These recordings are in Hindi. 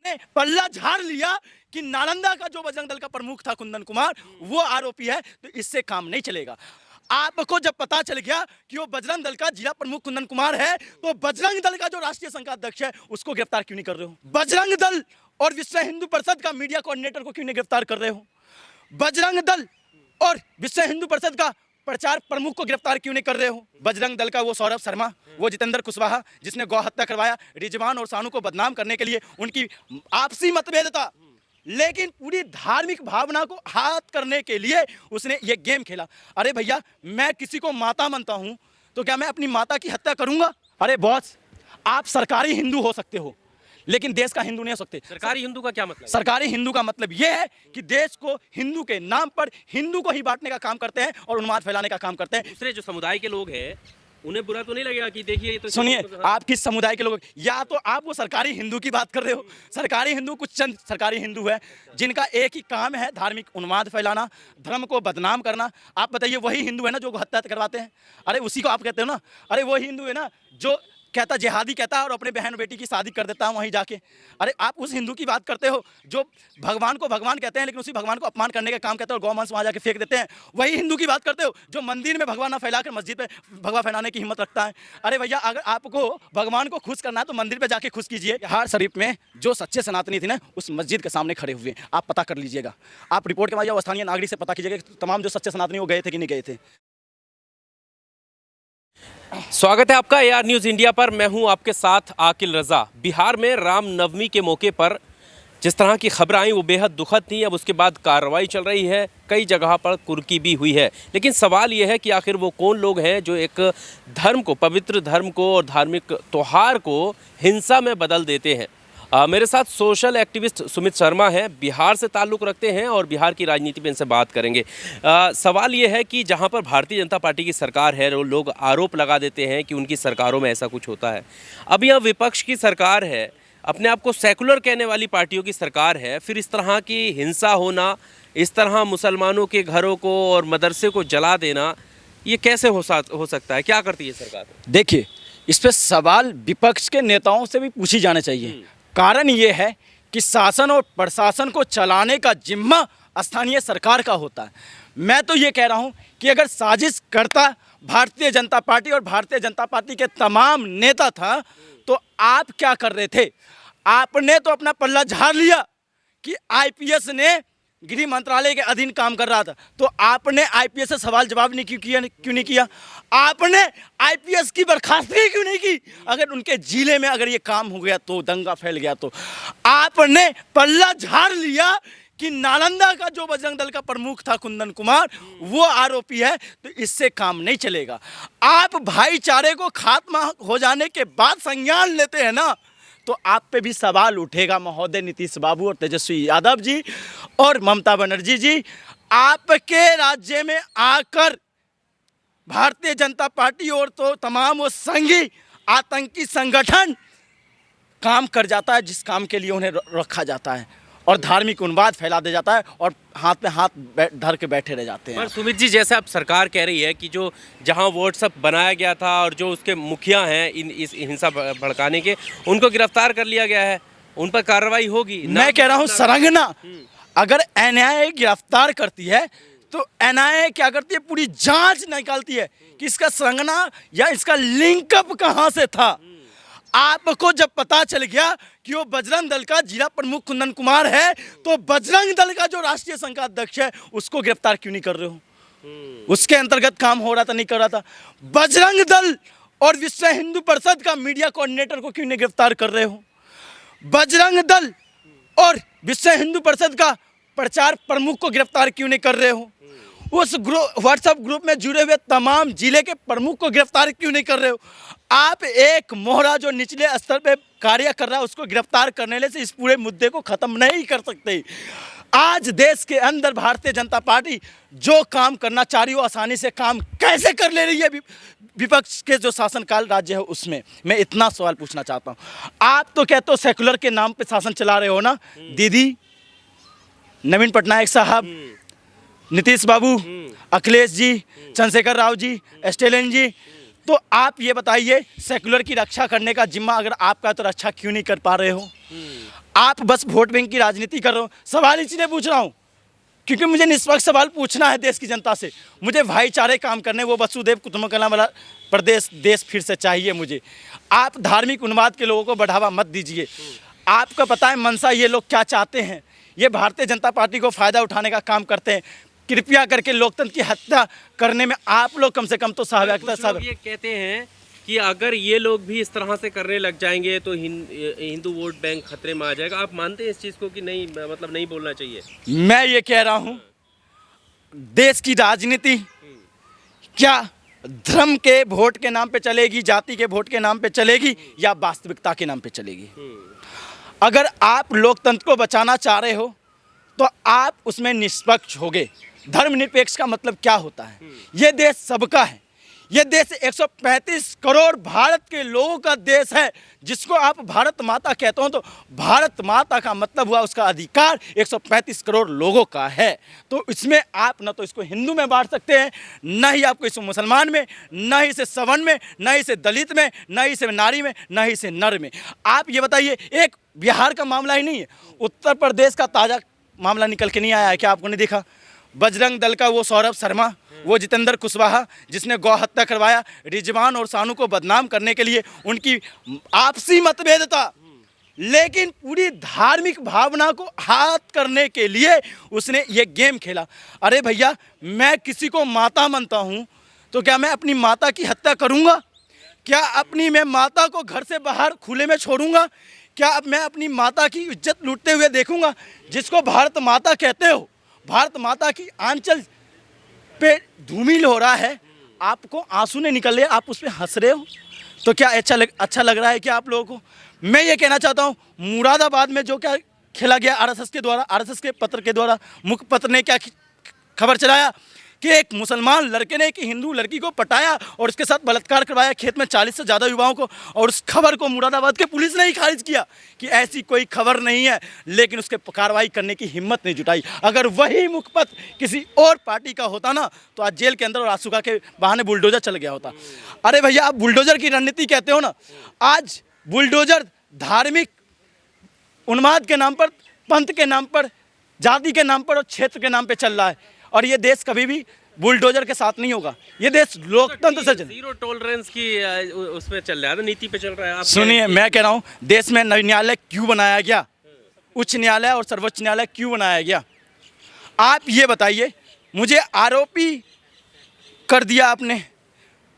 ने पल्ला झाड़ लिया कि नालंदा का जो बजरंग दल का प्रमुख था कुंदन कुमार, वो आरोपी है, तो इससे काम नहीं चलेगा। आपको जब पता चल गया कि वो बजरंग दल का जिला प्रमुख कुंदन कुमार है, तो बजरंग दल का जो राष्ट्रीय संघ का अध्यक्ष है उसको गिरफ्तार क्यों नहीं कर रहे हो? बजरंग दल और विश्व हिंदू परिषद का मीडिया कोऑर्डिनेटर को क्यों नहीं गिरफ्तार कर रहे हो? बजरंग दल और विश्व हिंदू परिषद का प्रचार प्रमुख को गिरफ्तार क्यों नहीं कर रहे हो? बजरंग दल का वो सौरभ शर्मा, वो जितेंद्र कुशवाहा जिसने गौ हत्या करवाया, रिजवान और सानू को बदनाम करने के लिए उनकी आपसी मतभेद था, लेकिन पूरी धार्मिक भावना को आहत करने के लिए उसने ये गेम खेला। अरे भैया, मैं किसी को माता मानता हूं तो क्या मैं अपनी माता की हत्या करूंगा? अरे बॉस, आप सरकारी हिंदू हो सकते हो लेकिन देश का हिंदू नहीं हो सकते। सरकारी हिंदू का क्या मतलब? सरकारी हिंदू का मतलब यह है कि देश को हिंदू के नाम पर हिंदू को ही बांटने का काम करते हैं और उन्माद फैलाने का काम करते हैं। दूसरे जो समुदाय के लोग हैं उन्हें बुरा तो नहीं लगेगा कि देखिए तो सुनिए, आप किस समुदाय के लोग, या तो आप वो सरकारी हिंदू की बात कर रहे हो। सरकारी हिंदू कुछ चंद सरकारी हिंदू है जिनका एक ही काम है धार्मिक उन्माद फैलाना, धर्म को बदनाम करना। आप बताइए, वही हिंदू है ना जो हत्या करवाते हैं? अरे उसी को आप कहते हो ना? अरे वो हिंदू है ना जो कहता जिहादी कहता है और अपने बहन बेटी की शादी कर देता है वहीं जाके। अरे आप उस हिंदू की बात करते हो जो भगवान को भगवान कहते हैं लेकिन उसी भगवान को अपमान करने का काम करते हैं और गौमांस वहाँ जाके फेंक देते हैं। वही हिंदू की बात करते हो जो मंदिर में भगवान ना फैलाकर मस्जिद पे भगवा फैलाने की हिम्मत रखता है। अरे भैया, अगर आपको भगवान को खुश करना है तो मंदिर पर जाके खुश कीजिए। बिहार शरीफ में जो सच्चे सनातनी थे ना, उस मस्जिद के सामने खड़े हुए, आप पता कर लीजिएगा। आप रिपोर्ट के बाद स्थानीय नागरिक से पता कीजिएगा कि तमाम जो सच्चे सनातनी वो गए थे कि नहीं गए थे। स्वागत है आपका AR न्यूज़ इंडिया पर। मैं हूं आपके साथ आकिल रजा। बिहार में रामनवमी के मौके पर जिस तरह की खबरें आई वो बेहद दुखद थी। अब उसके बाद कार्रवाई चल रही है, कई जगह पर कुर्की भी हुई है। लेकिन सवाल ये है कि आखिर वो कौन लोग हैं जो एक धर्म को, पवित्र धर्म को और धार्मिक त्यौहार को हिंसा में बदल देते हैं। मेरे साथ सोशल एक्टिविस्ट सुमित शर्मा हैं, बिहार से ताल्लुक़ रखते हैं और बिहार की राजनीति पे इनसे बात करेंगे। सवाल ये है कि जहाँ पर भारतीय जनता पार्टी की सरकार है, वो लोग आरोप लगा देते हैं कि उनकी सरकारों में ऐसा कुछ होता है। अब यहाँ विपक्ष की सरकार है, अपने आप को सेकुलर कहने वाली पार्टियों की सरकार है, फिर इस तरह की हिंसा होना, इस तरह मुसलमानों के घरों को और मदरसे को जला देना, ये कैसे हो सकता है? क्या करती है सरकार? देखिए, इस पर सवाल विपक्ष के नेताओं से भी पूछी जाना चाहिए। कारण ये है कि शासन और प्रशासन को चलाने का जिम्मा स्थानीय सरकार का होता है। मैं तो ये कह रहा हूँ कि अगर साजिश करता भारतीय जनता पार्टी और भारतीय जनता पार्टी के तमाम नेता था तो आप क्या कर रहे थे? आपने तो अपना पल्ला झाड़ लिया कि IPS ने गृह मंत्रालय के अधीन काम कर रहा था, तो आपने IPS से सवाल जवाब क्यों नहीं किया? आपने IPS की बर्खास्तगी क्यों नहीं की? अगर उनके जिले में अगर ये काम हो गया तो, दंगा फैल गया तो आपने पल्ला झाड़ लिया कि नालंदा का जो बजरंग दल का प्रमुख था कुंदन कुमार, वो आरोपी है, तो इससे काम नहीं चलेगा। आप भाईचारे को खात्मा हो जाने के बाद संज्ञान लेते हैं ना, तो आप पे भी सवाल उठेगा महोदय नीतीश बाबू और तेजस्वी यादव जी और ममता बनर्जी जी। आपके राज्य में आकर भारतीय जनता पार्टी और तो तमाम वो संघी आतंकी संगठन काम कर जाता है जिस काम के लिए उन्हें रखा जाता है, और धार्मिक उन्माद फैला दिया जाता है और हाथ में हाथ धर के बैठे रह जाते हैं। पर सुमित जी, जैसे अब सरकार कह रही है कि जो जहां व्हाट्सएप बनाया गया था और जो उसके मुखिया हैं इस हिंसा भड़काने के, उनको गिरफ्तार कर लिया गया है, उन पर कार्रवाई होगी। मैं कह रहा हूं सरंगना, अगर NIA गिरफ्तार करती है तो NIA क्या करती है? पूरी जांच निकालती है कि इसका सरंगना या इसका लिंकअप कहां से था। आपको जब पता चल गया कि वो बजरंग दल का जिला प्रमुख कुंदन कुमार है, तो बजरंग दल का जो राष्ट्रीय संघ का अध्यक्ष है उसको गिरफ्तार क्यों नहीं कर रहे हो? उसके अंतर्गत काम हो रहा था, नहीं कर रहा था? बजरंग दल और विश्व हिंदू परिषद का मीडिया कोऑर्डिनेटर को क्यों नहीं गिरफ्तार कर रहे हो? बजरंग दल और विश्व हिंदू परिषद का प्रचार प्रमुख को गिरफ्तार क्यों नहीं कर रहे हो? उस व्हाट्सएप ग्रुप में जुड़े हुए तमाम जिले के प्रमुख को गिरफ्तार क्यों नहीं कर रहे हो? आप एक मोहरा जो निचले स्तर पे कार्य कर रहा है उसको गिरफ्तार करने से इस पूरे मुद्दे को खत्म नहीं कर सकते। आज देश के अंदर भारतीय जनता पार्टी जो काम करना चाह रही हो आसानी से काम कैसे कर ले रही है विपक्ष के जो शासनकाल राज्य है उसमें। मैं इतना सवाल पूछना चाहता हूँ। आप तो कहते हो सेकुलर के नाम पे शासन चला रहे हो ना, दीदी, नवीन पटनायक साहब, नीतीश बाबू, अखिलेश जी, चंद्रशेखर राव जी, स्टेलिन जी, तो आप ये बताइए सेकुलर की रक्षा करने का जिम्मा अगर आपका तो रक्षा क्यों नहीं कर पा रहे हो? आप बस वोट बैंक की राजनीति कर रहे हो। सवाल इसलिए पूछ रहा हूँ क्योंकि मुझे निष्पक्ष सवाल पूछना है देश की जनता से। मुझे भाईचारे काम करने, वो वसुदेव कुटुंबकम वाला प्रदेश देश फिर से चाहिए मुझे। आप धार्मिक उन्माद के लोगों को बढ़ावा मत दीजिए। आपको पता है मंशा ये लोग क्या चाहते हैं। ये भारतीय जनता पार्टी को फ़ायदा उठाने का काम करते हैं। कृपया करके लोकतंत्र की हत्या करने में आप लोग कम से कम तो कुछ लोग ये कहते हैं कि अगर ये लोग भी इस तरह से करने लग जाएंगे तो हिंदू वोट बैंक खतरे में आ जाएगा। आप मानते हैं इस चीज़ को कि नहीं, मतलब नहीं बोलना चाहिए? मैं ये कह रहा हूँ, देश की राजनीति क्या धर्म के वोट के नाम पे चलेगी, जाति के वोट के नाम पे चलेगी, या वास्तविकता के नाम पे चलेगी? अगर आप लोकतंत्र को बचाना चाह रहे हो तो आप उसमें निष्पक्ष होगे। धर्मनिरपेक्ष का मतलब क्या होता है? ये देश सबका है। ये देश 135 करोड़ भारत के लोगों का देश है। जिसको आप भारत माता कहते हो, तो भारत माता का मतलब हुआ उसका अधिकार 135 करोड़ लोगों का है। तो इसमें आप न तो इसको हिंदू में बांट सकते हैं, न ही आपको इसको मुसलमान में, न ही इसे सवर्ण में, न ही इसे दलित में, न ही इसे नारी में, न ही इसे नर में। आप ये बताइए, एक बिहार का मामला ही नहीं है, उत्तर प्रदेश का ताज़ा मामला निकल के नहीं आया है क्या? आपको नहीं देखा? बजरंग दल का वो सौरभ शर्मा, वो जितेंद्र कुशवाहा जिसने गौ हत्या करवाया, रिजवान और सानू को बदनाम करने के लिए उनकी आपसी मतभेद था, लेकिन पूरी धार्मिक भावना को आहत करने के लिए उसने ये गेम खेला। अरे भैया, मैं किसी को माता मानता हूँ तो क्या मैं अपनी माता की हत्या करूँगा? क्या अपनी मैं माता को घर से बाहर खुले में छोड़ूंगा? क्या अब मैं अपनी माता की इज्जत लूटते हुए देखूंगा? जिसको भारत माता कहते हो, भारत माता की आंचल पे धूमिल हो रहा है, आपको आंसू नहीं निकल रहे, आप उस पर हंस रहे हो, तो क्या अच्छा लग रहा है क्या आप लोगों को? मैं ये कहना चाहता हूँ, मुरादाबाद में जो क्या खेला गया आरएसएस के द्वारा, आरएसएस के पत्र के द्वारा, मुखपत्र ने क्या खबर चलाया कि एक मुसलमान लड़के ने एक हिंदू लड़की को पटाया और उसके साथ बलात्कार करवाया, खेत में 40 से ज़्यादा युवाओं को, और उस खबर को मुरादाबाद के पुलिस ने ही खारिज किया कि ऐसी कोई खबर नहीं है, लेकिन उसके कार्रवाई करने की हिम्मत नहीं जुटाई। अगर वही मुखपत्र किसी और पार्टी का होता ना, तो आज जेल के अंदर और आसुका के बहाने बुलडोजर चल गया होता। अरे भैया, आप बुलडोजर की रणनीति कहते हो ना, आज बुलडोजर धार्मिक उन्माद के नाम पर, पंथ के नाम पर, जाति के नाम पर और क्षेत्र के नाम पर चल रहा है। और ये देश कभी भी बुलडोजर के साथ नहीं होगा। ये देश लोकतंत्र से जीरो टॉलरेंस की उसमें चल रहा है, नीति पे चल रहा है। आप सुनिए, मैं कह रहा हूँ, देश में न्यायालय क्यों बनाया गया? उच्च न्यायालय और सर्वोच्च न्यायालय क्यों बनाया गया? आप ये बताइए। मुझे आरोपी कर दिया आपने,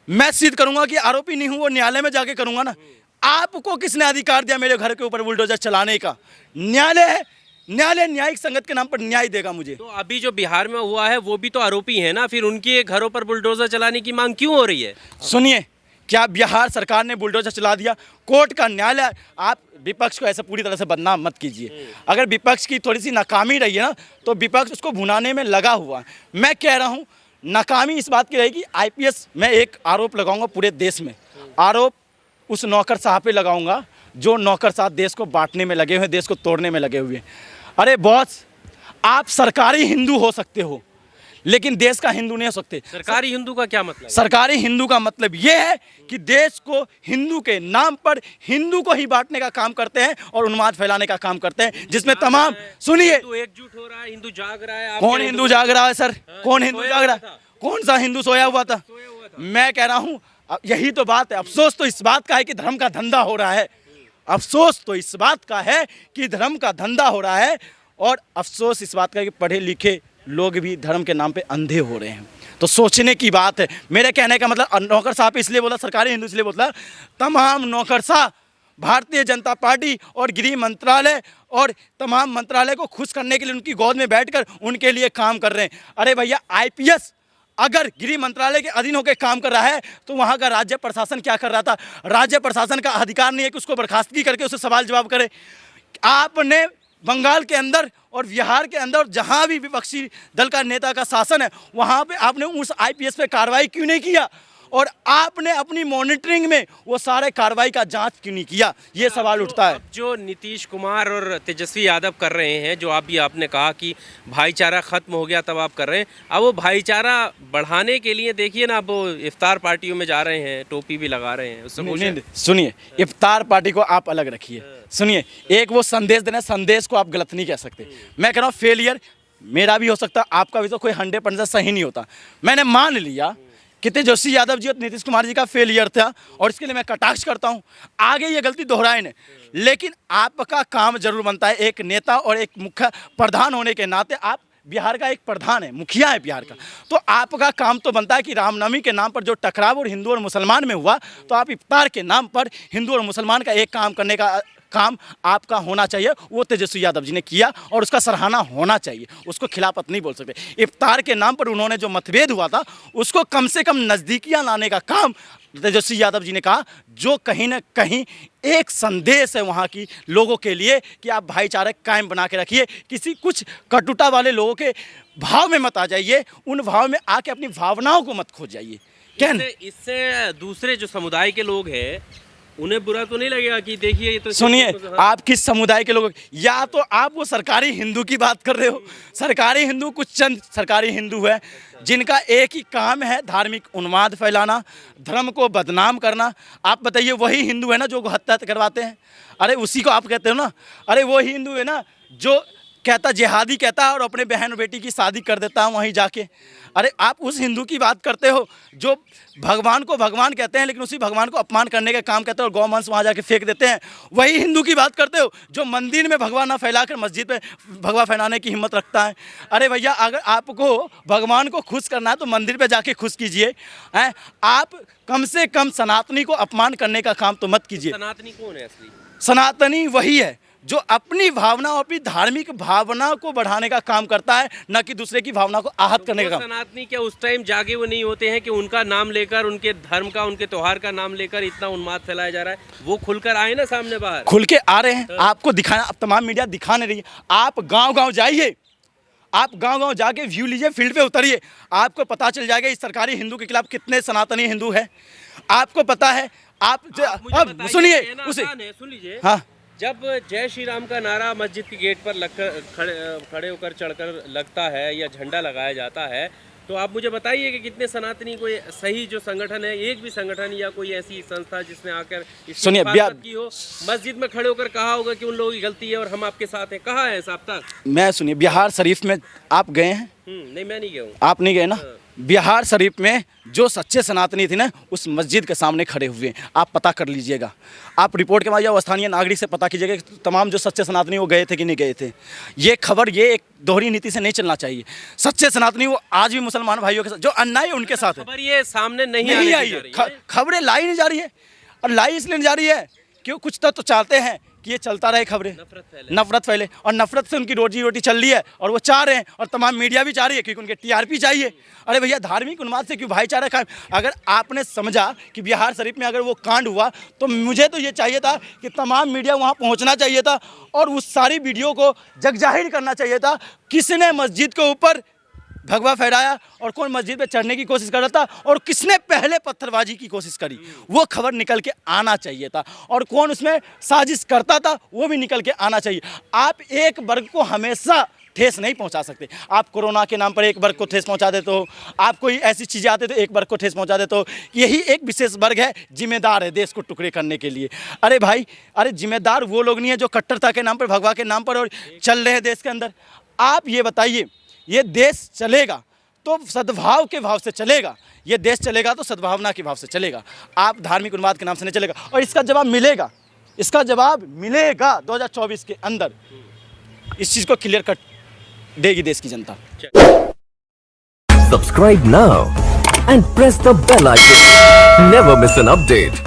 मैं सिद्ध करूंगा कि आरोपी नहीं हूँ, वो न्यायालय में जाके करूंगा ना। आपको किसने अधिकार दिया मेरे घर के ऊपर बुलडोजर चलाने का? न्यायालय है। न्यायालय न्यायिक संगत के नाम पर न्याय देगा मुझे। तो अभी जो बिहार में हुआ है वो भी तो आरोपी है ना, फिर उनके घरों पर बुलडोजर चलाने की मांग क्यों हो रही है? सुनिए, क्या बिहार सरकार ने बुलडोजर चला दिया? कोर्ट का न्यायालय। आप विपक्ष को ऐसे पूरी तरह से बदनाम मत कीजिए। अगर विपक्ष की थोड़ी सी नाकामी रही है ना, तो विपक्ष उसको भुनाने में लगा हुआ है। मैं कह रहा हूँ, नाकामी इस बात की रहेगी, आईपीएस में एक आरोप लगाऊंगा पूरे देश में, आरोप उस नौकर साहब पे लगाऊंगा जो नौकर साहब देश को बांटने में लगे हुए, देश को तोड़ने में लगे हुए। अरे बॉस, आप सरकारी हिंदू हो सकते हो, लेकिन देश का हिंदू नहीं हो सकते। सरकारी हिंदू का क्या मतलब? सरकारी हिंदू का मतलब ये है कि देश को हिंदू के नाम पर हिंदू को ही बांटने का काम करते हैं और उन्माद फैलाने का काम करते हैं, जिसमें तमाम, सुनिए, एकजुट हो रहा है, हिंदू जाग रहा है। कौन हिंदू जाग रहा है सर? कौन हिंदू जाग रहा है? कौन सा हिंदू सोया हुआ था? मैं कह रहा हूँ, यही तो बात है। अफसोस तो इस बात का है कि धर्म का धंधा हो रहा है। अफसोस तो इस बात का है कि धर्म का धंधा हो रहा है, और अफसोस इस बात का है कि पढ़े लिखे लोग भी धर्म के नाम पे अंधे हो रहे हैं। तो सोचने की बात है। मेरे कहने का मतलब, नौकर साहब इसलिए बोला, सरकारी हिंदू इसलिए बोला, तमाम नौकर साहब भारतीय जनता पार्टी और गृह मंत्रालय और तमाम मंत्रालय को खुश करने के लिए उनकी गोद में बैठकर उनके लिए काम कर रहे हैं। अरे भैया, आईपीएस अगर गृह मंत्रालय के अधीन होकर काम कर रहा है, तो वहाँ का राज्य प्रशासन क्या कर रहा था? राज्य प्रशासन का अधिकार नहीं है कि उसको बर्खास्तगी करके उससे सवाल जवाब करे। आपने बंगाल के अंदर और बिहार के अंदर जहाँ भी विपक्षी दल का नेता का शासन है, वहाँ पे आपने उस आईपीएस पे कार्रवाई क्यों नहीं किया? और आपने अपनी मॉनिटरिंग में वो सारे कार्रवाई का जांच क्यों नहीं किया, ये सवाल उठता है। अब जो नीतीश कुमार और तेजस्वी यादव कर रहे हैं, जो आप भी आपने कहा कि भाईचारा खत्म हो गया तब आप कर रहे हैं, अब वो भाईचारा बढ़ाने के लिए देखिए ना, अब वो इफ्तार पार्टियों में जा रहे हैं, टोपी भी लगा रहे हैं, उससे खुश हैं? सुनिए, इफ्तार पार्टी को आप अलग रखिए। सुनिए, एक वो संदेश देना, संदेश को आप गलत नहीं कह सकते। मैं कह रहा हूँ फेलियर मेरा भी हो सकता है, आपका भी, तो कोई 100% सही नहीं होता। मैंने मान लिया कि तेजस्वी यादव जी और नीतीश कुमार जी का फेलियर था और इसके लिए मैं कटाक्ष करता हूँ, आगे ये गलती दोहराए नहीं। लेकिन आपका काम जरूर बनता है, एक नेता और एक मुख्य प्रधान होने के नाते, आप बिहार का एक प्रधान है, मुखिया है बिहार का, तो आपका काम तो बनता है कि रामनवमी के नाम पर जो टकराव और हिंदू और मुसलमान में हुआ, तो आप इफ्तार के नाम पर हिंदू और मुसलमान का एक काम करने का काम आपका होना चाहिए। वो तेजस्वी यादव जी ने किया और उसका सराहना होना चाहिए, उसको खिलाफत नहीं बोल सकते। इफ्तार के नाम पर उन्होंने जो मतभेद हुआ था उसको कम से कम नज़दीकियाँ लाने का काम तेजस्वी यादव जी ने कहा, जो कहीं ना कहीं एक संदेश है वहाँ की लोगों के लिए कि आप भाईचारा कायम बना के रखिए, किसी कुछ कटुता वाले लोगों के भाव में मत आ जाइए, उन भाव में आके अपनी भावनाओं को मत खो जाइए। क्या इससे दूसरे जो समुदाय के लोग हैं उन्हें बुरा तो नहीं लगेगा कि देखिए ये तो, सुनिए, आप किस समुदाय के लोग, या तो आप वो सरकारी हिंदू की बात कर रहे हो। सरकारी हिंदू कुछ चंद सरकारी हिंदू है जिनका एक ही काम है धार्मिक उन्माद फैलाना, धर्म को बदनाम करना। आप बताइए, वही हिंदू है ना जो हत्या करवाते हैं? अरे उसी को आप कहते हो ना? अरे वो हिंदू है ना जो कहता जिहादी कहता है और अपने बहन और बेटी की शादी कर देता है वहीं जाके। अरे आप उस हिंदू की बात करते हो जो भगवान को भगवान कहते हैं लेकिन उसी भगवान को अपमान करने का काम करते हैं और गौवंश वहाँ जाके फेंक देते हैं। वही हिंदू की बात करते हो जो मंदिर में भगवा ना फैलाकर मस्जिद में भगवा फैलाने की हिम्मत रखता है। अरे भैया, अगर आपको भगवान को खुश करना है तो मंदिर पे जाके खुश कीजिए। हैं, आप कम से कम सनातनी को अपमान करने का काम तो मत कीजिए। सनातनी कौन है असली? सनातनी वही है जो अपनी भावना और अपनी धार्मिक भावना को बढ़ाने का काम करता है, न कि दूसरे की भावना को आहत करने का काम। सनातनी क्या उस टाइम जागे वो नहीं होते हैं कि उनका नाम लेकर, उनके धर्म का, उनके त्योहार का नाम लेकर इतना उन्माद फैलाया जा रहा है? वो खुलकर आए ना सामने, बाहर खुल के आ रहे हैं, आपको दिखाना। अब तमाम मीडिया दिखा नहीं रही है। आप गांव-गांव जाइए, आप गांव-गांव जाके व्यू लीजिए, फील्ड पे उतरिए, आपको पता चल जाएगा इस सरकारी हिंदू के खिलाफ कितने सनातनी हिंदू है। आपको पता है। अब सुनिए, उसे सुन लीजिए। हाँ, जब जय श्री राम का नारा मस्जिद की गेट पर लगकर खड़े होकर चढ़कर लगता है या झंडा लगाया जाता है, तो आप मुझे बताइए कि कितने सनातनी कोई सही जो संगठन है, एक भी संगठन या कोई ऐसी संस्था जिसने आकर सुनिए, हिफाजत की हो, मस्जिद में खड़े होकर कहा होगा कि उन लोगों की गलती है और हम आपके साथ हैं? कहाँ है साहब तक? मैं सुनिए, बिहार शरीफ में आप गए हैं? नहीं, मैं नहीं गया हूँ। आप नहीं गए ना? बिहार शरीफ में जो सच्चे सनातनी थी ना, उस मस्जिद के सामने खड़े हुए हैं। आप पता कर लीजिएगा, आप रिपोर्ट के बाद या स्थानीय नागरिक से पता कीजिएगा कि तमाम जो सच्चे सनातनी वो गए थे कि नहीं गए थे। ये खबर, ये एक दोहरी नीति से नहीं चलना चाहिए। सच्चे सनातनी वो आज भी मुसलमान भाइयों के साथ जो अन्याय है उनके साथ है। खबर ये सामने नहीं आई है, खबरें लाई नहीं जा रही है। और लाई इसलिए नहीं जा रही है क्यों? कुछ तो चाहते हैं कि ये चलता रहे, खबरें नफरत फैले, और नफरत से उनकी रोजी रोटी चल रही है और वो चाह रहे हैं, और तमाम मीडिया भी चाह रही है क्योंकि उनके टीआरपी चाहिए। अरे भैया, धार्मिक उन्माद से क्यों भाईचारा कायम? अगर आपने समझा कि बिहार शरीफ में अगर वो कांड हुआ तो मुझे तो ये चाहिए था कि तमाम मीडिया वहाँ पहुँचना चाहिए था और उस सारी वीडियो को जगजाहिर करना चाहिए था। किसने मस्जिद के ऊपर भगवा फहराया और कौन मस्जिद पे चढ़ने की कोशिश कर रहा था और किसने पहले पत्थरबाजी की कोशिश करी, वो खबर निकल के आना चाहिए था। और कौन उसमें साजिश करता था वो भी निकल के आना चाहिए। आप एक वर्ग को हमेशा ठेस नहीं पहुंचा सकते। आप कोरोना के नाम पर एक वर्ग को ठेस पहुंचा देते हो, आप कोई ऐसी चीज़ें आते तो एक वर्ग को ठेस पहुंचा देते हो। यही एक विशेष वर्ग है, जिम्मेदार है देश को टुकड़े करने के लिए। अरे भाई, अरे जिम्मेदार वो लोग नहीं है जो कट्टरता के नाम पर, भगवा के नाम पर और चल रहे हैं देश के अंदर। आप ये बताइए, ये देश चलेगा तो सद्भाव के भाव से चलेगा, ये देश चलेगा तो सद्भावना के भाव से चलेगा। आप धार्मिक उन्माद के नाम से नहीं चलेगा। और इसका जवाब मिलेगा, इसका जवाब मिलेगा 2024 के अंदर। इस चीज़ को क्लियर कट देगी देश की जनता। Subscribe now and press the bell icon. Never miss an update.